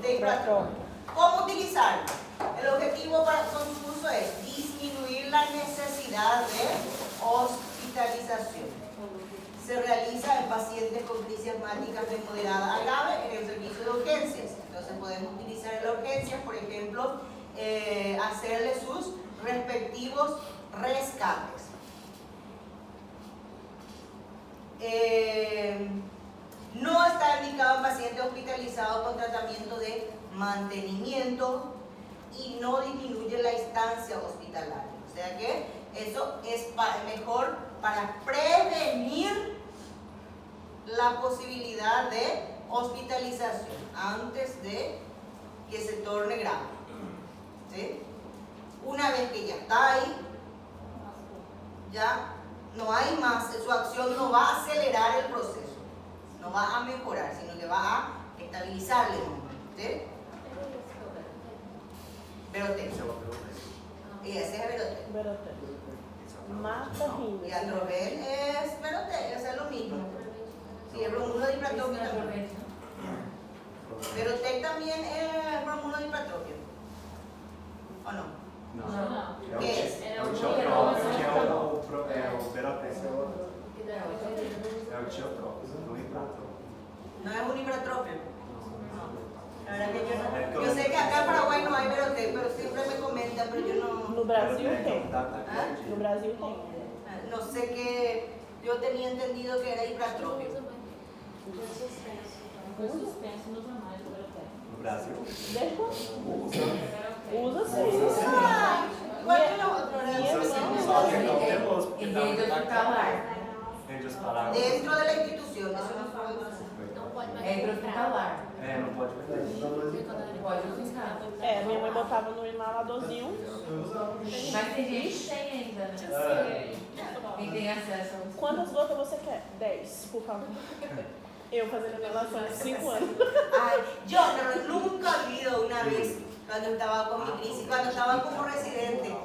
de hipratrópico. ¿Cómo utilizarlo? El objetivo con su uso es disminuir la necesidad de hospitalización. Se realiza en pacientes con crisis asmáticas de moderada a grave en el servicio de urgencias. Entonces podemos utilizar en la urgencia, por ejemplo, hacerle sus respectivos rescates. No está indicado en pacientes hospitalizados con tratamiento de mantenimiento y no disminuye la instancia hospitalaria. O sea que eso es mejor para prevenir la posibilidad de hospitalización antes de que se torne grave. ¿Sí? Una vez que ya está ahí, ya no hay más, su acción no va a acelerar el proceso, no va a mejorar, sino que va a estabilizarle. ¿Sí? Verotex. Y ese es Verotex. Y Atrovel es Verotex, es lo mismo. Sí, el bromuro de hipratropio también. Verotex también es bromuro de hipratropio. ¿O no? No. ¿Qué es? É o tiotrópico, que é o Verotex. É o tiotrópico, não é hipratrópico. No es un hipratropio. La verdad que yo sé que acá en Paraguay no hay Verotex, pero siempre me comentan, pero yo no. No Brasil tem. ¿Ah? No Brasil tem. No sé qué. Yo tenía entendido que era hipratropio. Foi suspenso nos anais do Verotex. No Brasil? Usa sim. Ah, igual que lo otro, Só que não temos, porque tá Rede hospitalar. rede hospitalar. dentro de la institución, eso no fue. Rede hospitalar. É, não pode vender. Pode usar. Minha mãe botava no inaladorzinho. Mas tem gente que tem ainda, né? Quem tem acesso ao... Quantas gotas você quer? 10, por favor. Eu fazendo inalação de 5 anos. Ay, yo nunca olvido una vez cuando estaba con mi crisis, cuando estaba como residente,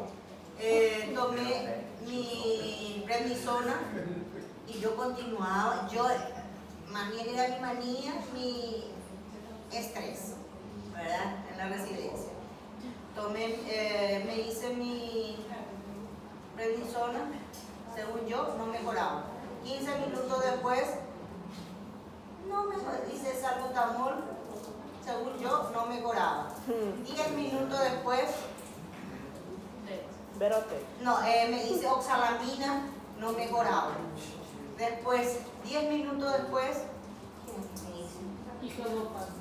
tomé mi prednisona y yo continuaba, más bien era mi manía, mi estrés, ¿verdad? En la residencia. Me hice mi prednisona, según yo, no mejoraba. 15 minutos después, no mejoraba. Hice salbutamol, según yo, no mejoraba. 10 minutos después, Verotex. no, me hice oxalamina, no mejoraba. Después, 10 minutos después, ¿qué me hice? E quando passa?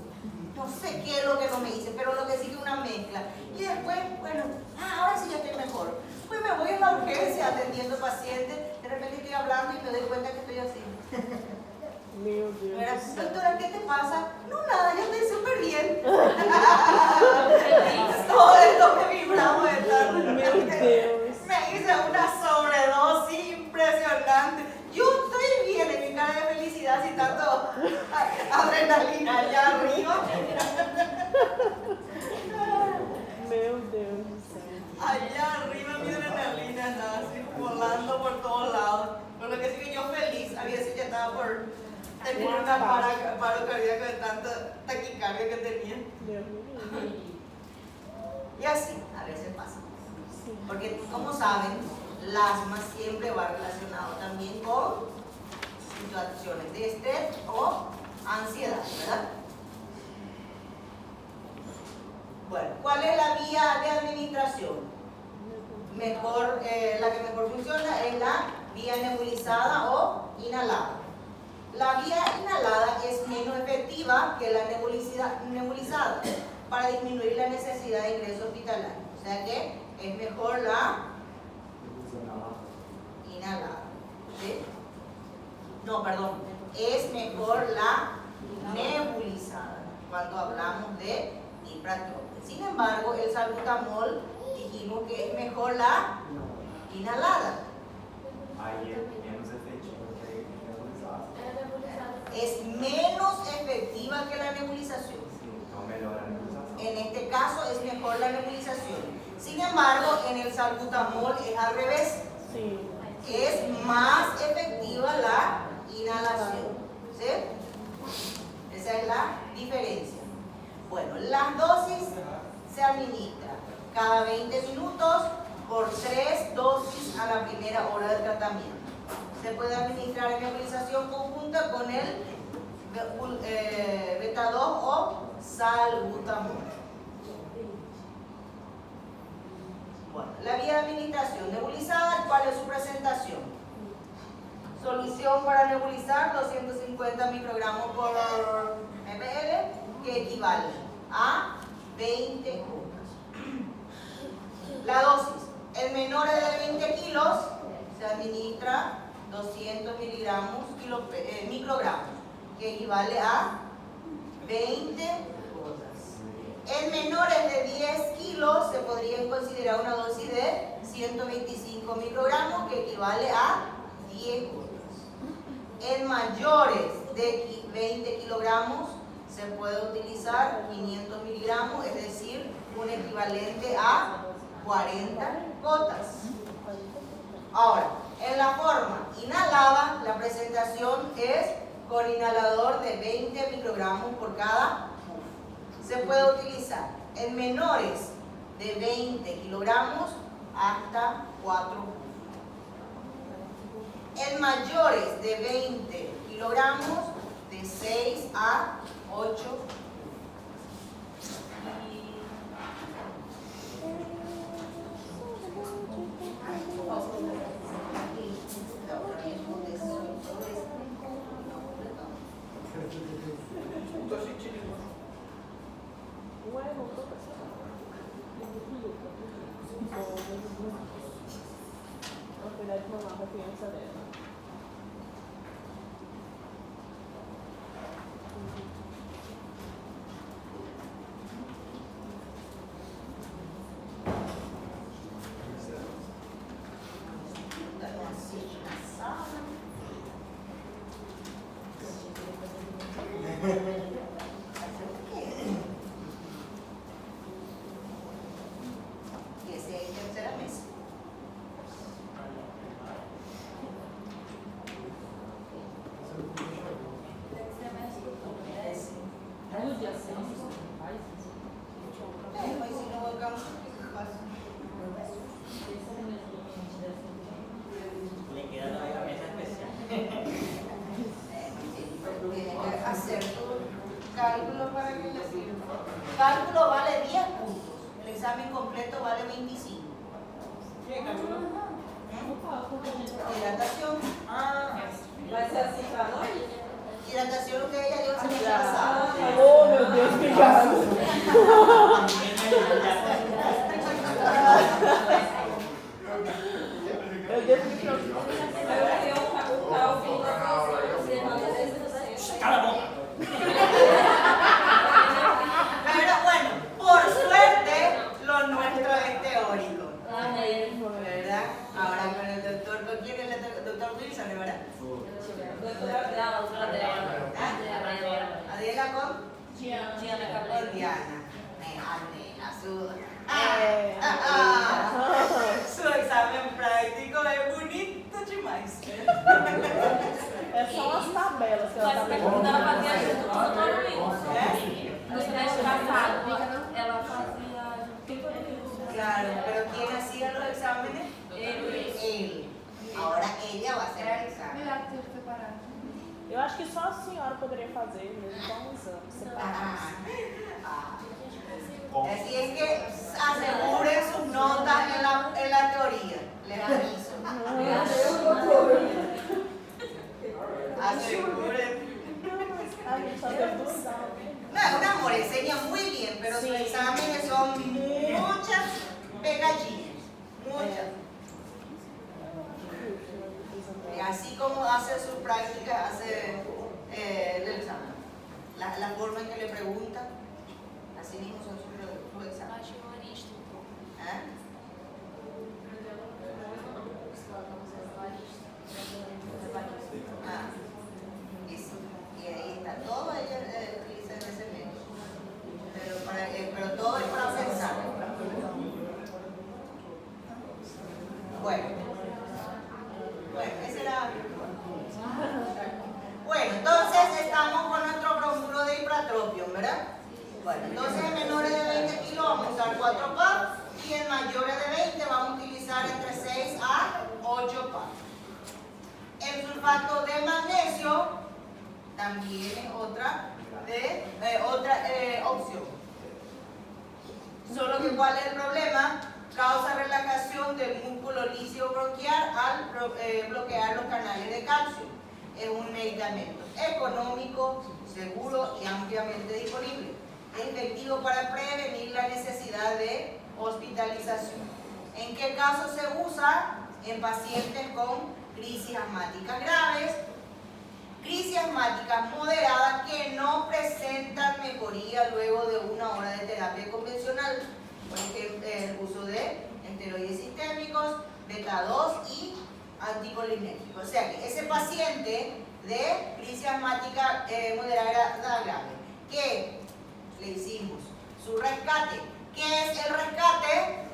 No sé qué es lo que no me hice, pero lo que sí que una mezcla. Y después, bueno, ahora sí ya estoy mejor. Pues me voy a la urgencia atendiendo pacientes, de repente estoy hablando y me doy cuenta que estoy así. Meu Deus. Doctora, ¿qué te pasa? No, nada, yo estoy súper bien. Todo esto me vibraba de tanto. Meu Deus. Me hice una sobredosis impresionante. Yo estoy bien en mi cara de felicidad sin tanto adrenalina allá arriba. Meu Deus do céu. Allá arriba mi adrenalina estaba así volando por todos lados. Por lo que sí que yo feliz, a veces ya estaba por tener una paro cardíaco de tanta taquicardia que tenía. Deus me livre. Y así, a veces pasa. Sim. Porque como saben, el asma siempre va relacionado también con situaciones de estrés o ansiedad, ¿verdad? Bueno, ¿cuál es la vía de administración? Mejor, la que mejor funciona es la vía nebulizada o inhalada. La vía inhalada es menos efectiva que la nebulizada para disminuir la necesidad de ingreso hospitalario. O sea que es mejor la inhalada. ¿Sí? No, perdón. Es mejor la nebulizada cuando hablamos de hipratropia. Sin embargo, el salbutamol dijimos que es mejor la inhalada. Aí é menos efetivo que a nebulizada. Es menos efectiva que la nebulización. Sim, então melhora a nebulização. En este caso es mejor la nebulización. Sin embargo, en el salbutamol es al revés. Sim. Es más efectiva la inhalación. ¿Sí? Esa es la diferencia. Bueno, las dosis se administran cada 20 minutos por 3 dosis a la primera hora del tratamiento. Se puede administrar en nebulización conjunta con el beta 2 o salbutamol. Bueno, la vía de administración nebulizada, ¿cuál es su presentación? Solución para nebulizar 250 microgramos por ml, que equivale a 20 gotas. La dosis, en menores de 20 kilos, se administra 200 microgramos, que equivale a 20 gotas. En menores de 10 kilos se podría considerar una dosis de 125 microgramos, que equivale a 10 gotas. En mayores de 20 kilogramos se puede utilizar 500 miligramos, es decir, un equivalente a 40 gotas. Ahora, en la forma inhalada, la presentación es con inhalador de 20 microgramos por cada puff. Se puede utilizar en menores de 20 kilogramos hasta 4 puff. En mayores de 20 kilogramos, de 6 a 8 puff. Vou cuidar de mamar pra criança dela. Y ese es el tercera mesa. Mas se não colocamos, Le queda la mesa especial. tiene que hacer tu cálculo para que le sirva. Cálculo vale 10 puntos. El examen completo vale 25. ¿Qué cálculo? Hidratación. Vai ser assim pra nós? Hidratación lo que ella dio el semestre pasado. Oh, meu Deus, obrigada. Eu devo me preocupar. ¡Cala la boca! Pero bueno, por suerte, lo nuestro es teórico. ¿Verdad? Ahora con el doctor, ¿con quién es el doctor Wilson, verdad? Adriana con Diana. Adriana, su examen práctico es bonito demais. É só umas tabelas que ela tá pegando. Quando ela fazia junto com o doutor Wilson. No semestre passado, ela fazia. Claro, pero ¿quién hacía los exámenes? Él. Ahora ella va a hacer el examen. Eu acho que só a senhora poderia fazer, mesmo com os anos separados. Así es que aseguren sus notas en la teoría. Les aviso. Aseguren. A gente só teve 2 aulas. No, es un amor, enseña muy bien, pero sus exámenes son muchas pegadillas. Muchas. Y así como hace su práctica, hace el examen. La forma en que le pregunta, así mismo son sus exámenes. ¿Eh? Eso. Y ahí está, todo ella utiliza en ese método. Pero todo es para pensar. Bueno, ese era. Bueno, entonces estamos con nuestro bromuro de hipratropium, ¿verdad? Bueno, entonces en menores de 20 kilos vamos a usar 4 PAP y en mayores de 20 vamos a utilizar entre 6 a 8 PAP. El sulfato de magnesio también es otra opción. Solo que ¿cuál es el problema? Causa relajación del músculo líquido bronquial al bloquear los canales de calcio. Es un medicamento económico, seguro y ampliamente disponible. Es efectivo para prevenir la necesidad de hospitalización. ¿En qué caso se usa? En pacientes con crisis asmáticas graves, crisis asmáticas moderadas que no presentan mejoría luego de 1 hora de terapia convencional, por ejemplo, el uso de esteroides sistémicos, beta-2 y anticolinérgicos. O sea que ese paciente de crisis asmática moderada grave, que le hicimos su rescate. ¿Qué es el rescate?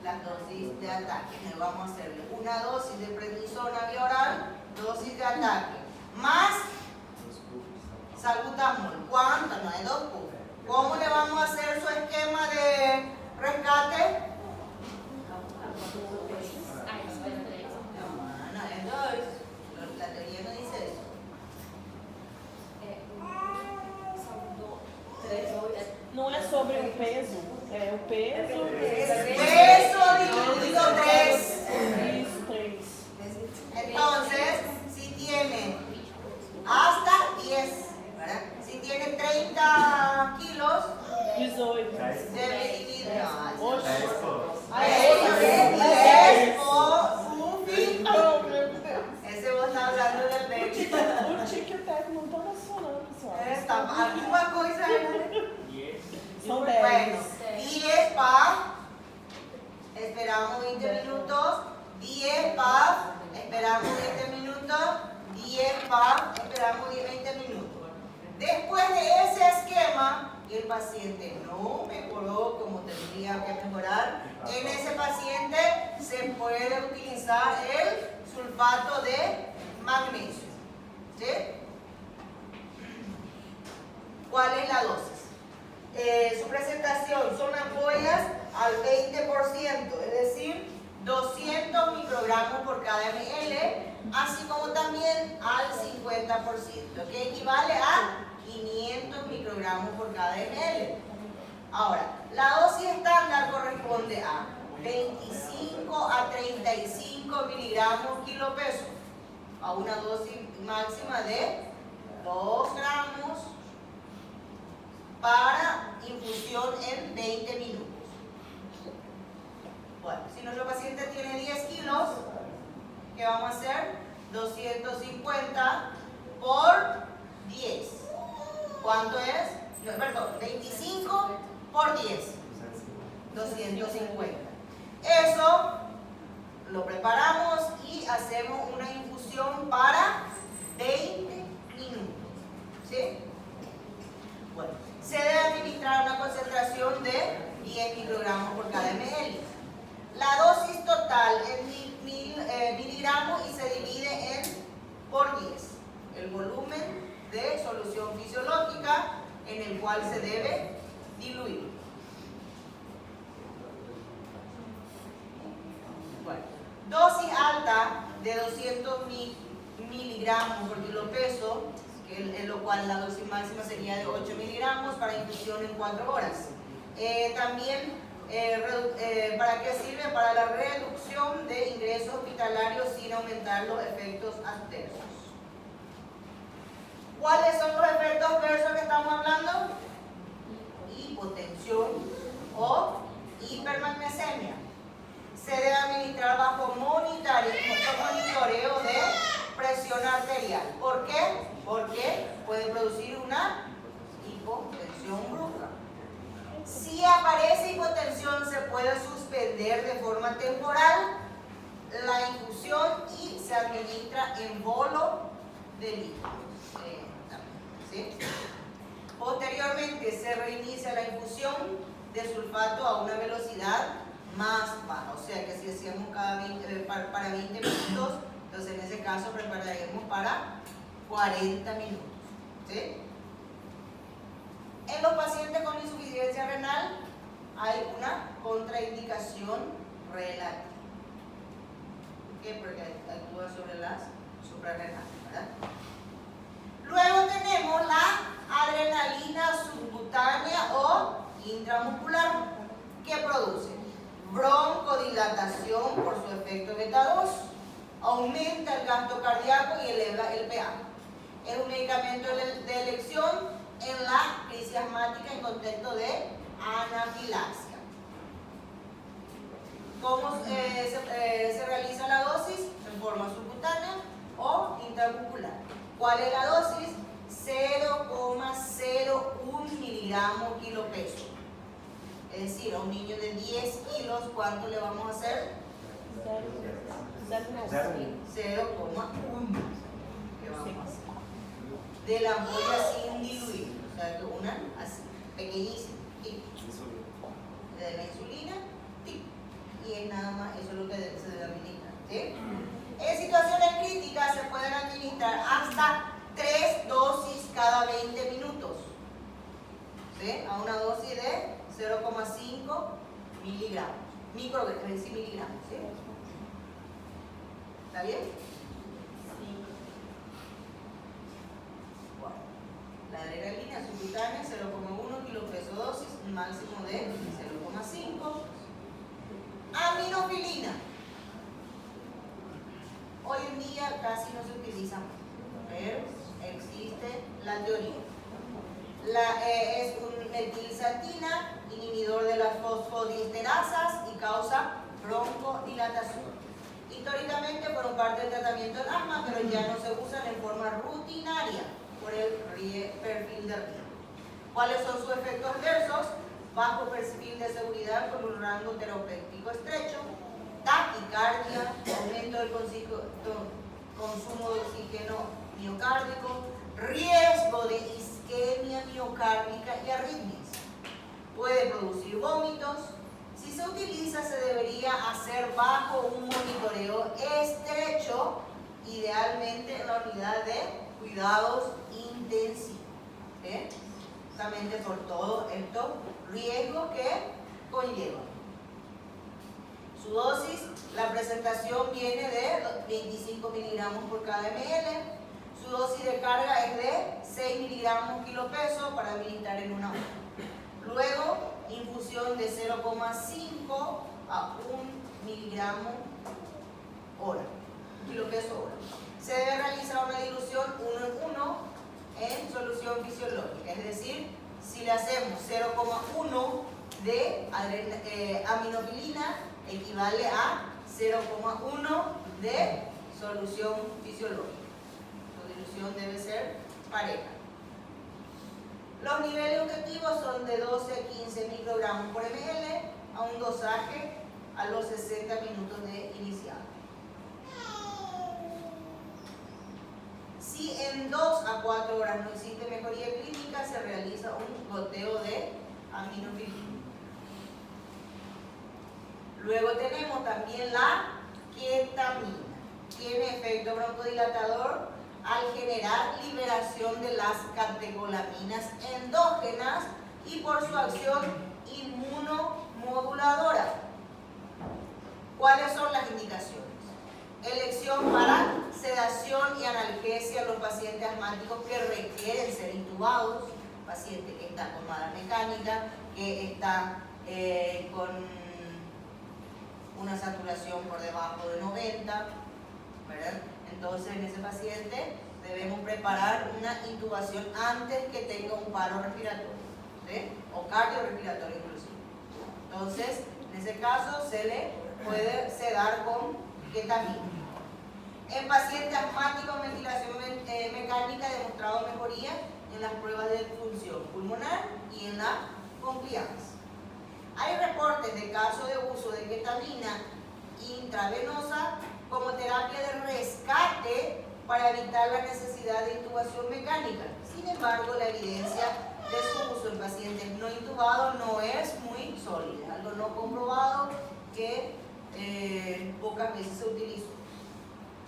Las dosis de ataque. Vamos a hacerle una dosis de prednisona vía oral, dosis de ataque, más salbutamol. ¿Cuánto? No hay 2 cubos. ¿Cómo le vamos a hacer su esquema de rescate? No, es 2. La teoría no dice eso. Não é sobre o peso, é o peso. Peso dividido 3. Isso, 3. Entonces, si tiene hasta 10, ¿verdad? Si tiene 30 kilos, 18. debe dividir. No, Oxe. 10 por. es 10 por Fufi. Oh, meu Deus. Ese vos estás hablando del baby. O tique técnico não tá funcionando, pessoal. Alguma coisa aí. São 10. Bueno, 10 pa, esperamos 20 minutos, 10 pa, esperamos 20 minutos, 10 pa, esperamos 20 minutos. Después de ese esquema, el paciente no mejoró como tendría que mejorar. En ese paciente se puede utilizar el sulfato de magnesio. ¿Sí? ¿Cuál es la dosis? Su presentación son ampollas al 20%, es decir, 200 microgramos por cada ml, así como también al 50%, que equivale a 500 microgramos por cada ml. Ahora, la dosis estándar corresponde a 25 a 35 miligramos kilopeso, a una dosis máxima de 2 gramos para infusión en 20 minutos. Bueno, si nuestro paciente tiene 10 kilos, ¿qué vamos a hacer? 250 por 10. ¿Cuánto es? No, perdón, 25 por 10. 250. Eso lo preparamos y hacemos una infusión para 20 minutos. ¿Sí? Bueno, se debe administrar una concentración de 10 microgramos por cada ml. La dosis total en miligramos y se divide por 10. El volumen de solución fisiológica en el cual se debe diluir. Bueno, dosis alta de 200 miligramos por kilo peso, en lo cual la dosis máxima sería de 8 miligramos para infusión en 4 horas. También, ¿para qué sirve? Para la reducción de ingresos hospitalarios sin aumentar los efectos adversos. ¿Cuáles son los efectos adversos que estamos hablando? Hipotensión o hipermagnesemia. Se debe administrar bajo monitoreo de presión arterial. ¿Por qué? Porque puede producir una hipotensión brusca. Si aparece hipotensión, se puede suspender de forma temporal la infusión y se administra en bolo de líquidos. ¿Sí? Posteriormente se reinicia la infusión de sulfato a una velocidad más baja. O sea que si hacíamos para 20 minutos, entonces en ese caso prepararemos para 40 minutos. ¿Sí? suprarrenal, ¿verdad? Luego tenemos la adrenalina subcutánea o intramuscular, que produce broncodilatación por su efecto beta 2, aumenta el gasto cardíaco y eleva el pH. Es un medicamento de elección en la crisis asmática en contexto de anafilaxia. ¿Cómo se realiza la dosis? En forma subcutánea o intramuscular. ¿Cuál es la dosis? 0,01 miligramos kilo peso. Es decir, a un niño de 10 kilos, ¿cuánto le vamos a hacer? 0,1. ¿Qué vamos a hacer? De la ampolla sin diluir. O sea, que una así, pequeñísima. Tic. De la insulina, tic. Y es nada más, eso es lo que se debe administrar. ¿Sí? En situaciones críticas se pueden administrar hasta 3 dosis cada 20 minutos. ¿Sí? A una dosis de 0,5 miligramos. Miligramos, ¿sí? ¿Está bien? Bueno, la adrenalina subcutánea 0,1 kilopeso dosis, un máximo de 0,5. Aminofilina. Hoy en día casi no se utiliza más, pero existe la teoría. Es un metilsatina, inhibidor de las fosfodiesterasas y causa broncodilatación. Históricamente fueron parte del tratamiento del asma, pero ya no se usan en forma rutinaria por el perfil de riesgo. ¿Cuáles son sus efectos adversos? Bajo perfil de seguridad con un rango terapéutico estrecho, taquicardia, aumento del consumo de oxígeno miocárdico, riesgo de isquemia miocárdica y arritmias. Puede producir vómitos. Si se utiliza, se debería hacer bajo un monitoreo estrecho, idealmente en la unidad de cuidados intensivos. ¿Sí? Justamente por todos estos riesgos que conlleva. Su dosis, la presentación viene de 25 miligramos por cada ml. Su dosis de carga es de 6 miligramos kilo peso para administrar en una hora. Luego, infusión de 0,5 a 1 miligramo hora, kilo peso hora. Se debe realizar una dilución 1 en 1 en solución fisiológica, es decir, si le hacemos 0,1 de aminofilina, equivale a 0,1 de solución fisiológica. Su dilución debe ser pareja. Los niveles objetivos son de 12 a 15 microgramos por ml a un dosaje a los 60 minutos de iniciado. Si en 2 a 4 horas no existe mejoría clínica, se realiza un goteo de aminofilina. Luego tenemos también la ketamina. Tiene efecto broncodilatador al generar liberación de las catecolaminas endógenas y por su acción inmunomoduladora. ¿Cuáles son las indicaciones? Elección para sedación y analgesia en los pacientes asmáticos que requieren ser intubados, paciente que está con mala mecánica, que está con una saturación por debajo de 90, ¿verdad? Entonces en ese paciente debemos preparar una intubación antes que tenga un paro respiratorio, ¿sí? O cardiorrespiratorio inclusive. Entonces, en ese caso se le puede sedar con ketamina. En pacientes asmáticos con ventilación mecánica ha demostrado mejoría en las pruebas de función pulmonar y en la compliance. Hay reportes de casos de uso de ketamina intravenosa como terapia de rescate para evitar la necesidad de intubación mecánica. Sin embargo, la evidencia de su uso en pacientes no intubados no es muy sólida, algo no comprobado que pocas veces se utilizó.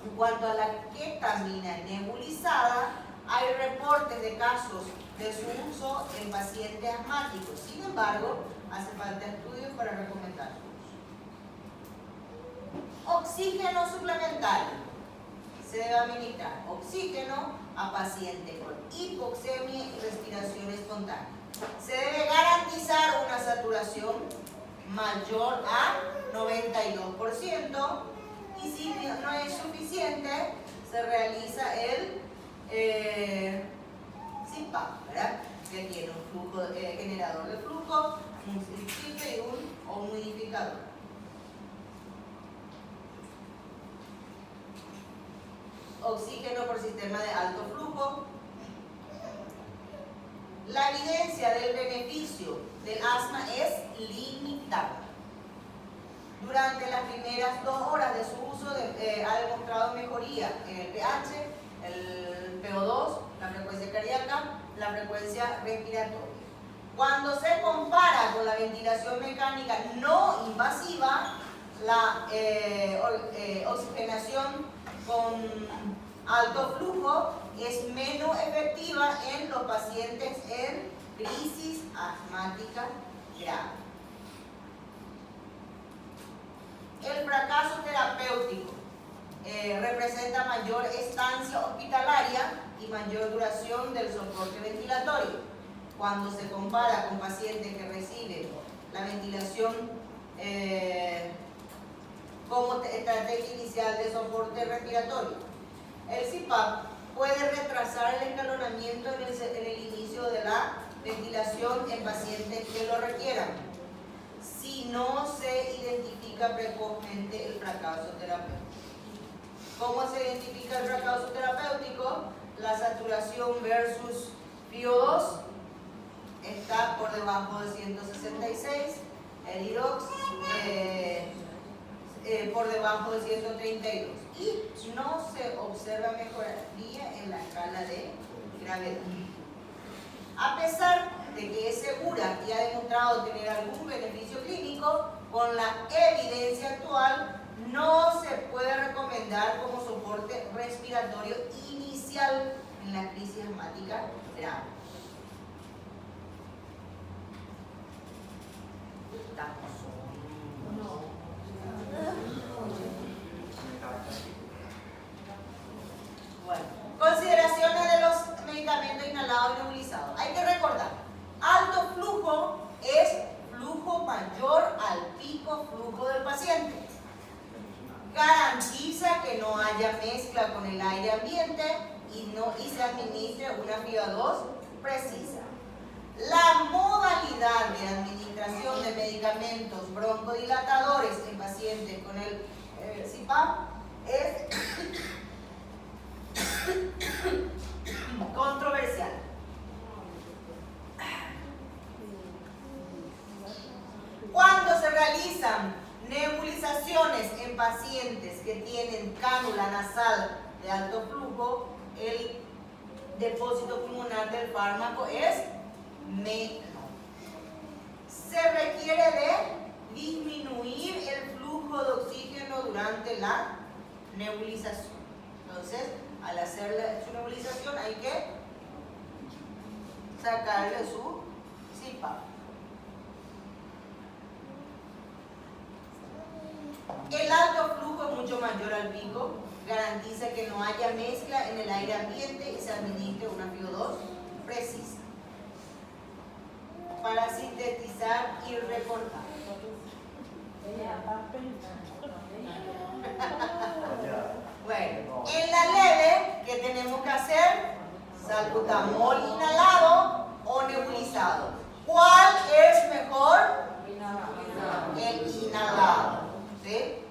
En cuanto a la ketamina nebulizada, hay reportes de casos de su uso en pacientes asmáticos. Sin embargo, hace falta estudios para recomendar su uso. Oxígeno suplementario. se debe administrar oxígeno a pacientes con hipoxemia y respiración espontánea. Se debe garantizar una saturación mayor a 92% y si no es suficiente, se realiza el CPAP, ¿verdad? Que tiene un flujo, generador de flujo, un circuito y un humidificador. Oxígeno por sistema de alto flujo. La evidencia del beneficio del asma es limitada. Durante las primeras 2 horas de su uso ha demostrado mejoría en el pH, el PO2, la frecuencia cardíaca, la frecuencia respiratoria. Cuando se compara con la ventilación mecánica no invasiva, la oxigenación con alto flujo es menos efectiva en los pacientes en crisis asmática grave. El fracaso terapéutico representa mayor estancia hospitalaria y mayor duración del soporte ventilatorio. Cuando se compara con pacientes que reciben la ventilación como estrategia inicial de soporte respiratorio, el CPAP puede retrasar el escalonamiento en el inicio de la ventilación en pacientes que lo requieran, si no se identifica precozmente el fracaso terapéutico. ¿Cómo se identifica el fracaso terapéutico? La saturación versus PO2 está por debajo de 166, el IROX por debajo de 132 y no se observa mejoría en la escala de gravedad. A pesar de que es segura y ha demostrado tener algún beneficio clínico, con la evidencia actual no se puede recomendar como soporte respiratorio inicial en la crisis asmática grave. Bueno, consideraciones de los medicamentos inhalados y nebulizados. Hay que recordar, alto flujo es flujo mayor al pico flujo del paciente. Garantiza que no haya mezcla con el aire ambiente y se administre una FIO2 precisa. La modalidad de administración de medicamentos broncodilatadores en pacientes con el CPAP es controversial. Cuando se realizan nebulizaciones en pacientes que tienen cánula nasal de alto flujo, el depósito pulmonar del fármaco es menor. Se requiere de disminuir el flujo de oxígeno durante la nebulización. Entonces, al hacer su nebulización hay que sacarle su CPAP. El alto flujo es mucho mayor al pico, garantiza que no haya mezcla en el aire ambiente y se administre una FIO2 precisa. Para sintetizar y recordar. Bueno, en la leve, ¿qué tenemos que hacer? Salbutamol inhalado o nebulizado. ¿Cuál es mejor? El inhalado. ¿Sí?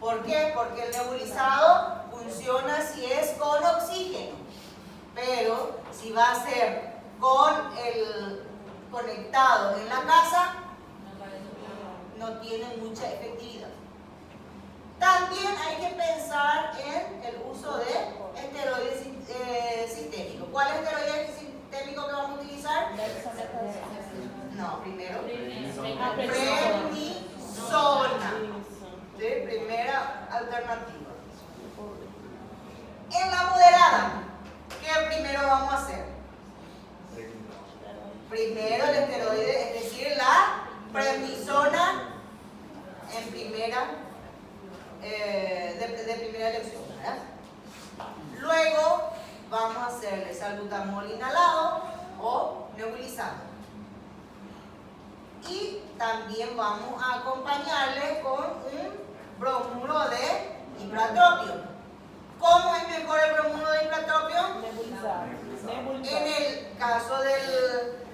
¿Por qué? Porque el nebulizado funciona si es con oxígeno, pero si va a ser con el conectado en la casa, no tiene mucha efectividad. También hay que pensar en el uso de esteroides sistémicos. ¿Cuál esteroide sistémico que vamos a utilizar? No, primero prednisona. ¿Sí? Primera alternativa. En la moderada, ¿qué primero vamos a hacer? Primero el esteroide, es decir, la prednisona en primera, de primera elección, ¿verdad? Luego vamos a hacerle salbutamol inhalado o nebulizado. Y también vamos a acompañarle con un bromuro de ipratropio. ¿Cómo es mejor el bromuro de ipratropio? Nebulizado. En el caso del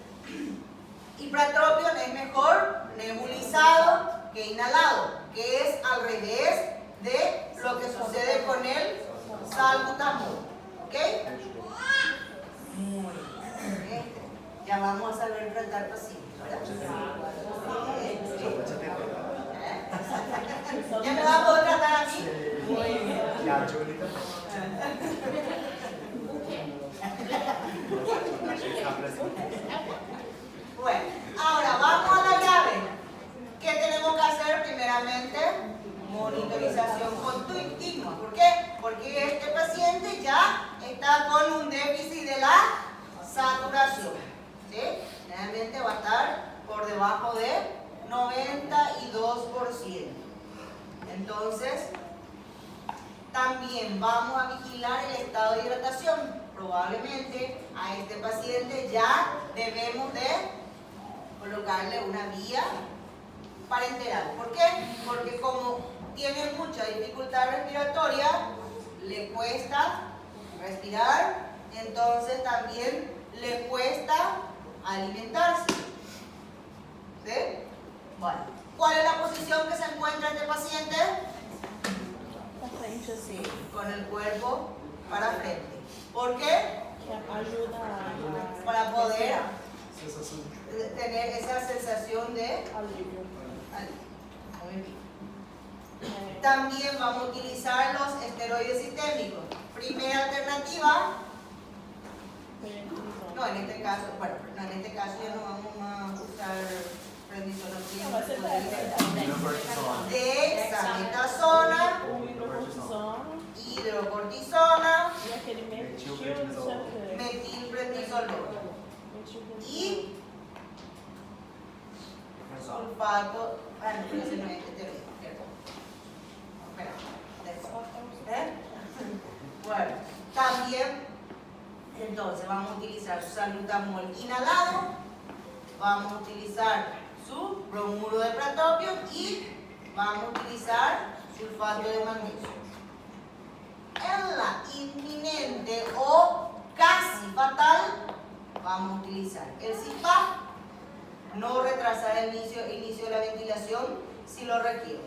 ipratropio es mejor nebulizado que inhalado, que es al revés de lo que sucede con el salbutamol. ¿Ok? Muy bien. Ya vamos a saber tratar pacientes, ¿verdad? ¿Ya me va a poder tratar a mí? Muy bien. Ya, Julita. Bueno, ahora vamos a la llave. ¿Qué tenemos que hacer? Primeramente, monitorización continua. ¿Por qué? Porque este paciente ya está con un déficit de la saturación. ¿Sí? Generalmente va a estar por debajo de 92%. Entonces, también vamos a vigilar el estado de hidratación. Probablemente a este paciente ya debemos de colocarle una vía parenteral. ¿Por qué? Porque como tiene mucha dificultad respiratoria, le cuesta respirar, entonces también le cuesta alimentarse. ¿Sí? Bueno, ¿cuál es la posición que se encuentra este paciente? Para frente así. Con el cuerpo para frente. ¿Por qué? Que ayuda a Para poder Sensação. tener esa sensación de alivio. Muy bien. También vamos a utilizar los esteroides sistémicos. Primera alternativa, no, en este caso, bueno, no, en este caso ya no vamos a usar prednisona. Não, vai ser técnica. Dexametasona, O hidrocortisona hidrocortisona, e aquele metilprednisolona. metilprednisolona y sulfato. Ah, no, ese no es esteroide, perdón. Espera, ¿eh? Bueno, también, entonces vamos a utilizar su salbutamol inhalado, vamos a utilizar su bromuro de ipratropio y vamos a utilizar sulfato de magnesio. En la inminente o casi fatal, vamos a utilizar el CPAP, no retrasar el inicio de la ventilación si lo requiere.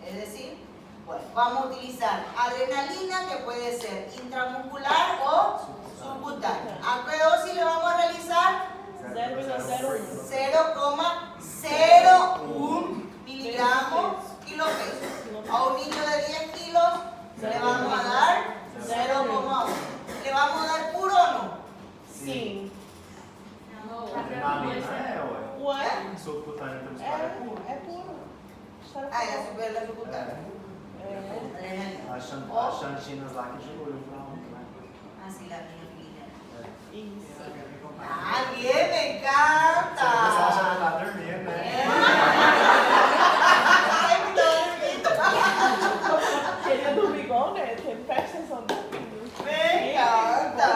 Es decir, bueno, vamos a utilizar adrenalina, que puede ser intramuscular o subcutánea. ¿A qué dosis le vamos a realizar? 0,01 miligramos kilopeso. A un niño de 10 kilos le vamos a dar 0,1. ¿Le vamos a dar puro o no? Sim. Adrenalina Ué? Subcutâneo transparente é puro. É puro. Ah, é la subcutánea. É. As xantinas lá que diluem pra um, né? Ah, sí, la minofilina. Isso. Ah, bien, me Você acha que encanta. tá dormindo, né? Ai, me dá um Queria dormir igual, né? Presta atenção no dormindo. Me encanta.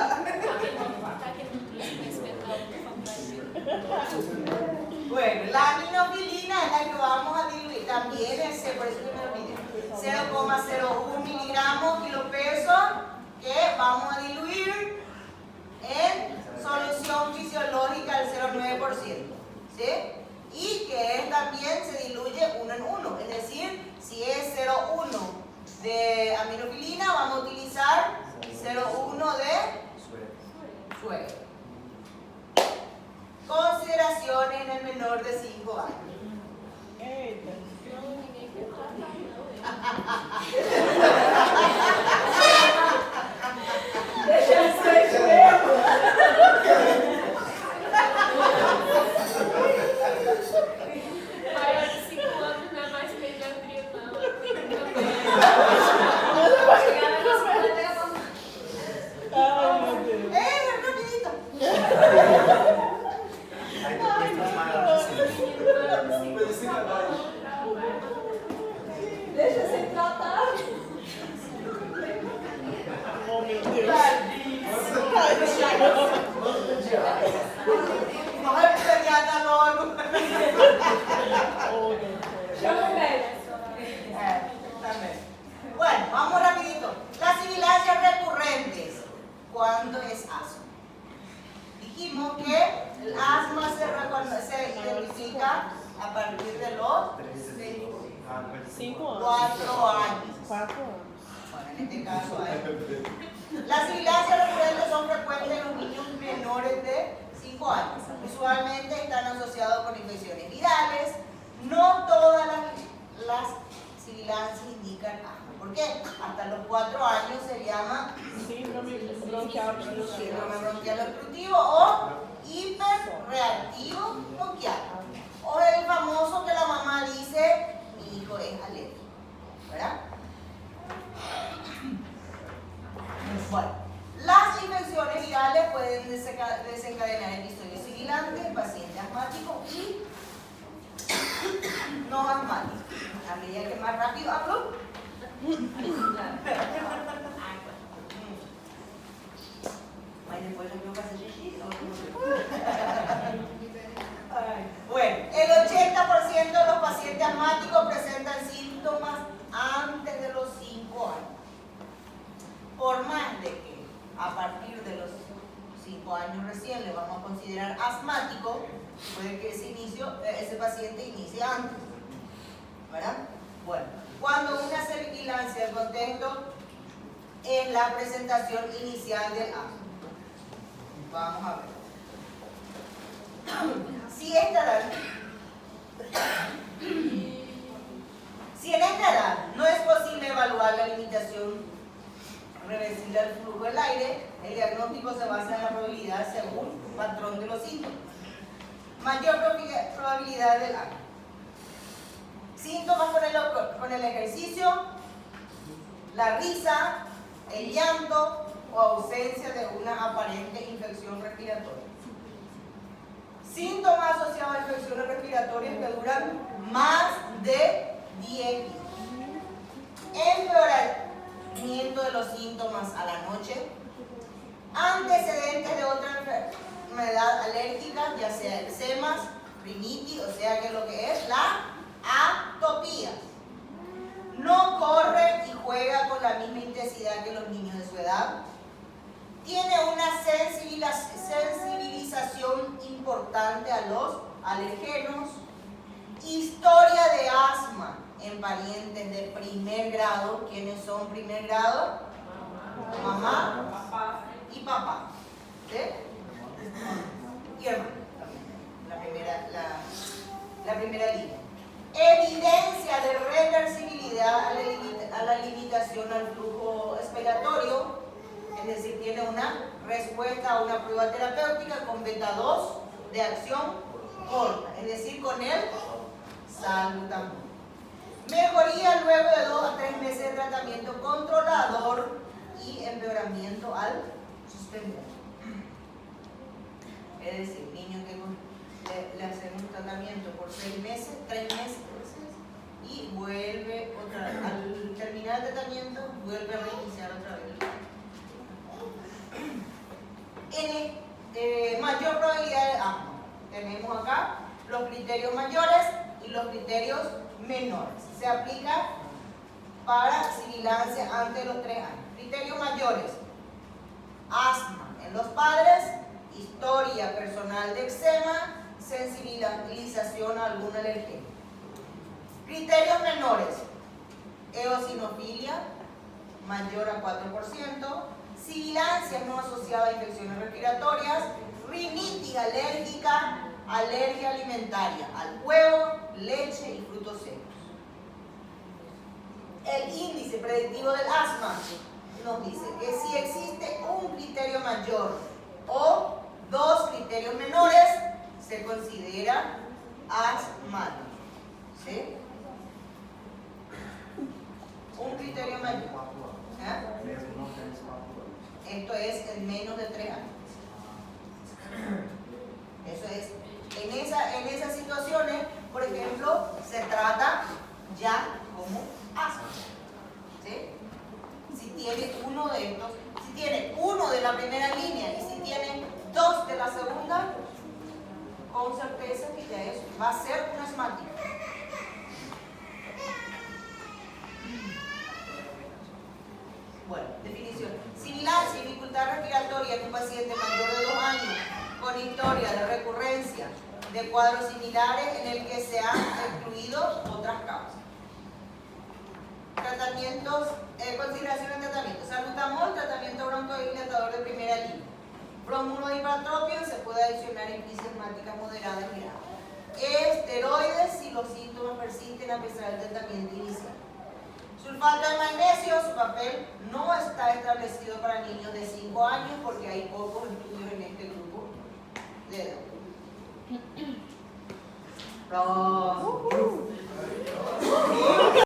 Bueno, la aminofilina es la que vamos a diluir. También es, por eso que me olvidé, 0,01 miligramos kilopeso que vamos a diluir en solución fisiológica del 0,9%. ¿Sí? Y que también se diluye 1 en 1. Es decir, si es 0,1 de aminofilina, vamos a utilizar 0,1 de suero. Consideraciones en el menor de 5 años. Eita. Deixa eu ser mesmo. Maior de 5 anos não é mais pediatria, não. Ai, meu Deus. Rapidito. Aí depois tem os maiores de 5. Deixa sem tratar. dijimos que el asma se identifica a partir de los 5 años. 4 años. 4 años. Bueno, en este caso hay. Las sibilancias recurrentes son frecuentes en los niños menores de 5 años. Usualmente están asociados con infecciones virales. No todas las sibilancias indican asma. ¿Por qué? Hasta los 4 años se llama Síndrome bronquial obstructivo. síndrome bronquial obstructivo o hiperreactivo bronquial. O el famoso que la mamá dice, mi hijo es alérgico. ¿Verdad? Bueno, las infecciones virales pueden desencadenar episodios sibilantes en pacientes asmáticos y no asmáticos. A medida que más rápido hablo, ay, después yo creo que hace xixi. Bueno, el 80% de los pacientes asmáticos presentan síntomas antes de los 5 años. Por más de que a partir de los 5 años recién le vamos a considerar asmático, puede que ese paciente inicie antes. ¿Verdad? Bueno, cuando una sibilancia, el contexto es la presentación inicial del asma. Vamos a ver. Si en esta edad no es posible evaluar la limitación reversible del flujo del aire, el diagnóstico se basa en la probabilidad según patrón de los síntomas. Mayor probabilidad del asma. Síntomas con el ejercicio, la risa, el llanto o ausencia de una aparente infección respiratoria. Síntomas asociados a infecciones respiratorias que duran más de 10 días. Empeoramiento de los síntomas a la noche. Antecedentes de otra enfermedad alérgica, ya sea eczemas, rinitis, o sea que lo que es la atopía. No corre y juega con la misma intensidad que los niños de su edad. Tiene una sensibilización importante a los alergenos. Historia de asma en parientes de primer grado. ¿Quiénes son primer grado? Mamá y papá. ¿Sí? Y hermano. La primera línea. Evidencia de reversibilidad a la limitación al flujo expiratorio, es decir, tiene una respuesta a una prueba terapéutica con beta 2 de acción corta, es decir, con el salbutamol. Mejoría luego de 2 a 3 meses de tratamiento controlador y empeoramiento al suspender. Es decir, niños que le hacen un tratamiento por 3 meses, y vuelve otra vez. Al terminar el tratamiento, vuelve a reiniciar otra vez. Mayor probabilidad de asma. Tenemos acá los criterios mayores y los criterios menores. Se aplica para sibilancia antes de los 3 años. Criterios mayores: asma en los padres, historia personal de eczema, sensibilización a alguna alergia. Criterios menores: eosinofilia mayor a 4%, sibilancia no asociada a infecciones respiratorias, rinitis alérgica, alergia alimentaria al huevo, leche y frutos secos. El índice predictivo del asma nos dice que si existe un criterio mayor o 2 criterios menores, se considera asmático. ¿Sí? Un criterio mayor. Esto es en menos de 3 años. Eso es. En esas situaciones, por ejemplo, se trata ya como asma. ¿Sí? Si tiene uno de estos, si tiene uno de la primera línea y si tiene 2 de la segunda, con certeza que ya eso va a ser un asmático. Bueno, definición. Sibilancia y dificultad respiratoria en un paciente mayor de 2 años con historia historia de recurrencia de cuadros similares en el que se han excluido otras causas. Tratamientos, consideraciones de tratamiento. Salbutamol, tratamiento broncodilatador de primera línea. Bromuro de hipertrofia se puede adicionar en crisis asmática moderada y grave. Esteroides si los síntomas persisten a pesar del tratamiento inicial. Sulfato de magnesio, su papel no está establecido para niños de 5 años porque hay pocos estudios en este grupo de edad.